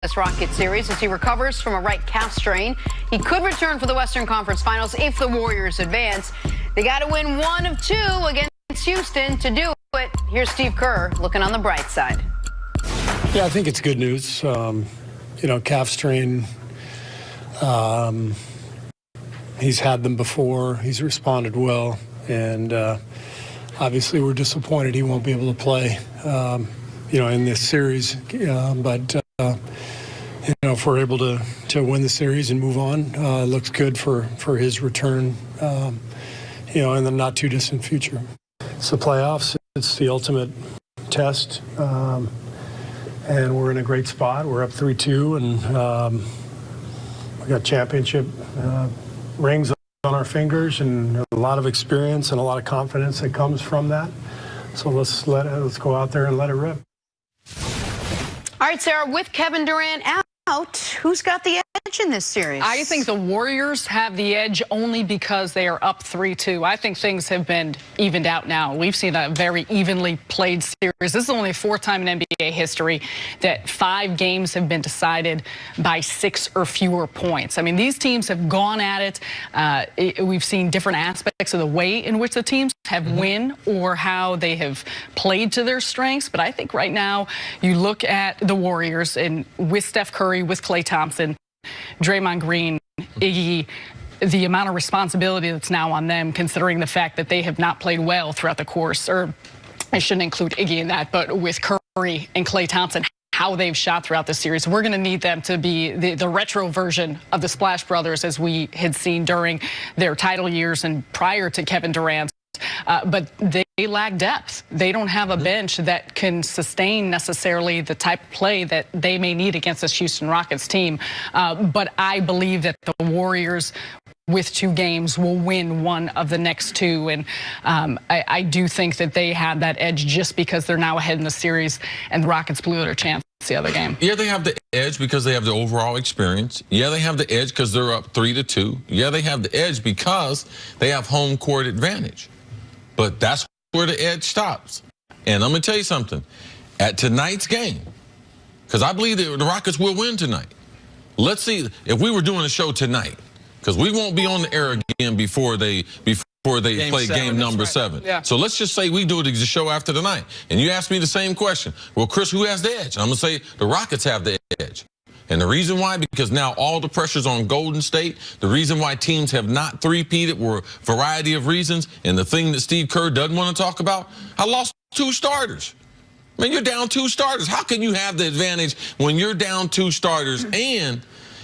this Rocket series as he recovers from a right calf strain. He could return for the Western Conference Finals if the Warriors advance. They got to win one of two against Houston to do it. Here's Steve Kerr looking on the bright side. Yeah, I think it's good news. Calf strain, he's had them before. He's responded well. And obviously we're disappointed he won't be able to play, in this series. If we're able to win the series and move on, it looks good for his return, in the not too distant future. It's the playoffs. It's the ultimate test. And we're in a great spot. We're up 3-2, and we got championship rings on our fingers, and a lot of experience and a lot of confidence that comes from that. So let's go out there and let it rip. All right, Sarah, with Kevin Durant out, who's got the edge in this series? I think the Warriors have the edge only because they are up 3-2. I think things have been evened out now. We've seen a very evenly played series. This is only the fourth time in NBA history that 5 games have been decided by 6 or fewer points. I mean, these teams have gone at it. We've seen different aspects of the way in which the teams have win or how they have played to their strengths. But I think right now you look at the Warriors and with Steph Curry, with Klay Thompson, Draymond Green, Iggy, the amount of responsibility that's now on them, considering the fact that they have not played well throughout the course, or I shouldn't include Iggy in that, but with Curry and Klay Thompson, how they've shot throughout the series. We're going to need them to be the retro version of the Splash Brothers as we had seen during their title years and prior to Kevin Durant. But they lack depth. They don't have a bench that can sustain necessarily the type of play that they may need against this Houston Rockets team. But I believe that the Warriors, with 2 games, will win one of the next 2. And I do think that they have that edge just because they're now ahead in the series and the Rockets blew their chance the other game. Yeah, they have the edge because they have the overall experience. Yeah, they have the edge because they're up 3-2. Yeah, they have the edge because they have home court advantage. But that's where the edge stops. And I'm going to tell you something. At tonight's game, because I believe that the Rockets will win tonight. Let's see if we were doing a show tonight, because we won't be on the air again before they play game number 7. Yeah. So let's just say we do the show after tonight. And you ask me the same question. Well, Chris, who has the edge? I'm going to say the Rockets have the edge. And the reason why, because now all the pressure's on Golden State. The reason why teams have not three-peated were a variety of reasons. And the thing that Steve Kerr doesn't want to talk about, I lost 2 starters. I mean, you're down 2 starters. How can you have the advantage when you're down 2 starters? And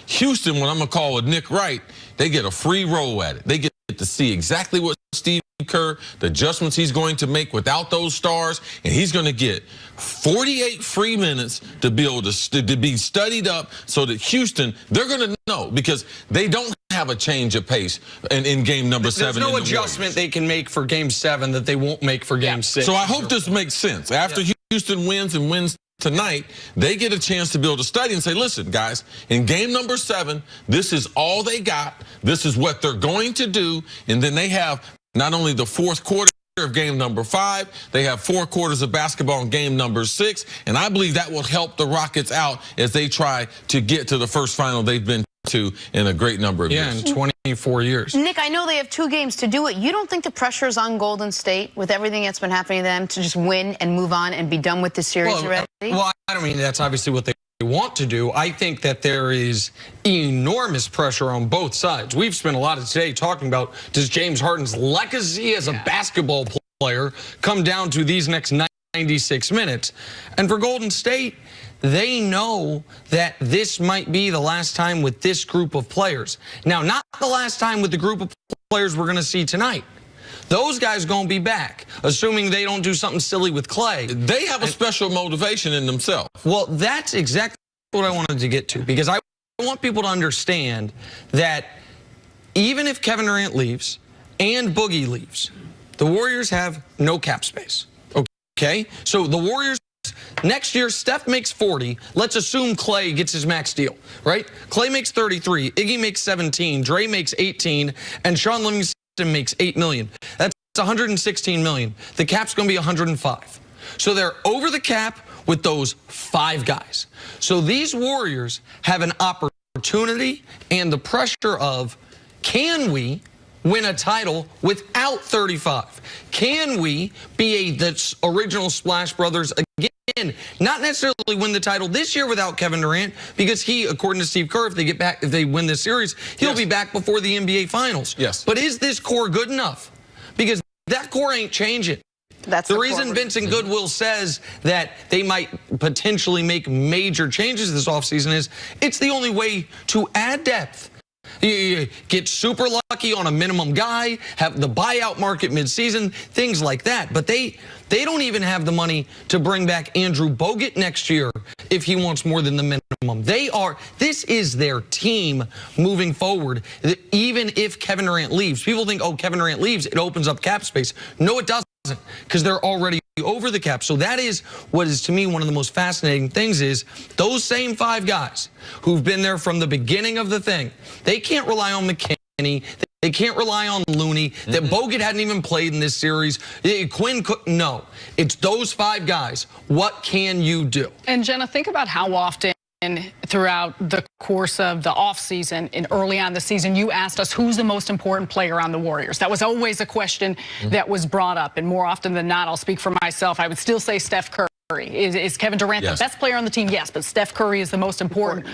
Houston, what I'm going to call a Nick Wright, they get a free roll at it. They get to see exactly what Steve Kerr, the adjustments he's going to make without those stars, and he's going to get 48 free minutes to be able to be studied up so that Houston, they're going to know, because they don't have a change of pace in game number 7. There's no adjustment they can make for game 7 that they won't make for game 6. So I hope this makes sense. After Houston wins tonight, they get a chance to be able to study and say, listen, guys, in game number 7, this is all they got. This is what they're going to do. And then they have not only the 4th quarter of game number 5, they have 4 quarters of basketball in game number 6. And I believe that will help the Rockets out as they try to get to the first final they've been to in a great number of years. Yeah, in 24 years. Nick, I know they have 2 games to do it. You don't think the pressure is on Golden State with everything that's been happening to them to just win and move on and be done with the series already? Well, I don't mean that's obviously what they want to do. I think that there is enormous pressure on both sides. We've spent a lot of today talking about, does James Harden's legacy as a basketball player come down to these next 96 minutes? And for Golden State, they know that this might be the last time with this group of players. Now, not the last time with the group of players we're going to see tonight. Those guys going to be back, assuming they don't do something silly with Klay. They have a special motivation in themselves. Well, that's exactly what I wanted to get to, because I want people to understand that even if Kevin Durant leaves and Boogie leaves, the Warriors have no cap space. Okay? So the Warriors, next year, Steph makes 40. Let's assume Klay gets his max deal, right? Klay makes 33, Iggy makes 17, Dre makes 18, and Sean Livingston makes $8 million. That's $116 million. The cap's going to be $105. So they're over the cap with those 5 guys. So these Warriors have an opportunity and the pressure of, can we win a title without 35? Can we be the original Splash Brothers again? Not necessarily win the title this year without Kevin Durant, because he, according to Steve Kerr, if they win this series, he'll be back before the NBA Finals. Yes. But is this core good enough? Because that core ain't changing. That's the reason Vincent Goodwill says that they might potentially make major changes this offseason is it's the only way to add depth. You get super lucky on a minimum guy, have the buyout market midseason, things like that. But they don't even have the money to bring back Andrew Bogut next year if he wants more than the minimum. This is their team moving forward. Even if Kevin Durant leaves, people think, oh, Kevin Durant leaves, it opens up cap space. No, it doesn't, because they're already over the cap. So that is what is, to me, one of the most fascinating things is those same 5 guys who've been there from the beginning of the thing, they can't rely on McKinney. They can't rely on Looney. That Bogut hadn't even played in this series. Quinn Cook, no. It's those 5 guys. What can you do? And Jenna, think about how often throughout the course of the offseason and early on the season, you asked us who's the most important player on the Warriors. That was always a question that was brought up. And more often than not, I'll speak for myself, I would still say Steph Curry. Is Kevin Durant the best player on the team? Yes, but Steph Curry is the most important.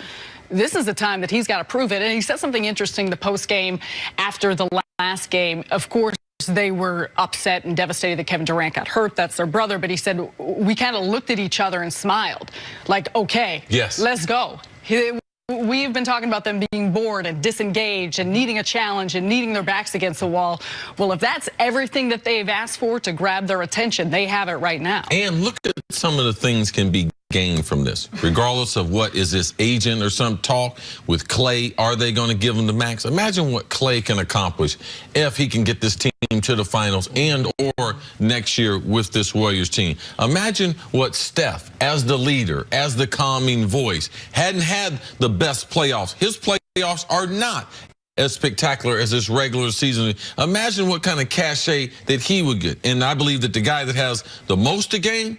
This is the time that he's got to prove it. And he said something interesting the post game after the last game. Of course, they were upset and devastated that Kevin Durant got hurt. That's their brother. But he said, we kind of looked at each other and smiled like, okay, let's go. We've been talking about them being bored and disengaged and needing a challenge and needing their backs against the wall. Well, if that's everything that they've asked for to grab their attention, they have it right now. And look at some of the things can be gained from this, regardless of what is this agent or some talk with Clay. Are they going to give him the max? Imagine what Clay can accomplish if he can get this team to the finals and or next year with this Warriors team. Imagine what Steph, as the leader, as the calming voice, hadn't had the best playoffs. His playoffs are not as spectacular as this regular season. Imagine what kind of cachet that he would get. And I believe that the guy that has the most to gain,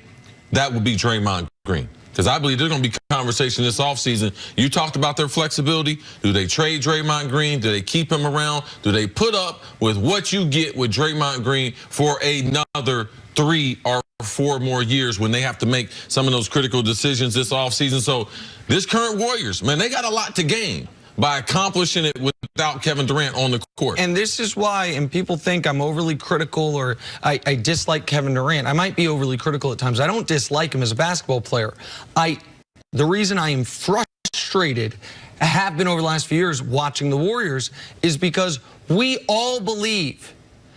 that would be Draymond Green. Because I believe there's going to be conversation this offseason. You talked about their flexibility. Do they trade Draymond Green? Do they keep him around? Do they put up with what you get with Draymond Green for another 3 or 4 more years when they have to make some of those critical decisions this offseason? So this current Warriors, man, they got a lot to gain by accomplishing it without Kevin Durant on the court. And this is why, and people think I'm overly critical or I dislike Kevin Durant. I might be overly critical at times. I don't dislike him as a basketball player. The reason I am frustrated, have been over the last few years watching the Warriors, is because we all believe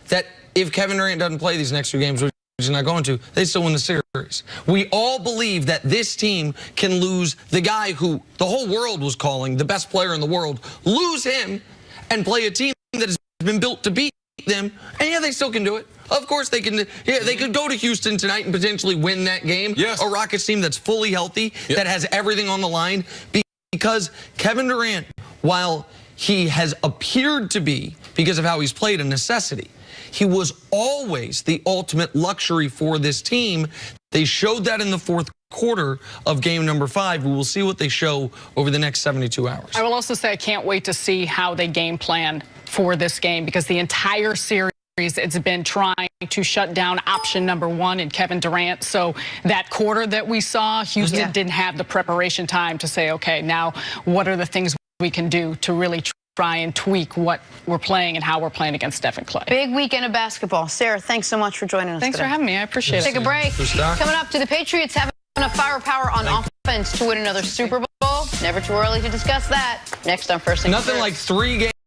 that if Kevin Durant doesn't play these next 2 games, which he's not going to, they still win the series. We all believe that this team can lose the guy who the whole world was calling the best player in the world, lose him, and play a team that has been built to beat them. And yeah, they still can do it. Of course they can. Yeah, they could go to Houston tonight and potentially win that game. Yes. A Rockets team that's fully healthy, that has everything on the line. Because Kevin Durant, while he has appeared to be, because of how he's played, a necessity, he was always the ultimate luxury for this team. They showed that in the 4th quarter of game number 5. We will see what they show over the next 72 hours. I will also say I can't wait to see how they game plan for this game, because the entire series it's been trying to shut down option number 1 in Kevin Durant. So that quarter that we saw, Houston didn't have the preparation time to say, okay, now what are the things we can do to really try and tweak what we're playing and how we're playing against Steph and Clay. Big weekend of basketball. Sarah, thanks so much for joining us Thanks today. for having me. I appreciate it. Take a break. Coming up, do the Patriots have enough firepower on offense to win another Super Bowl? Never too early to discuss that. Next on First Things Nothing First. like 3 games.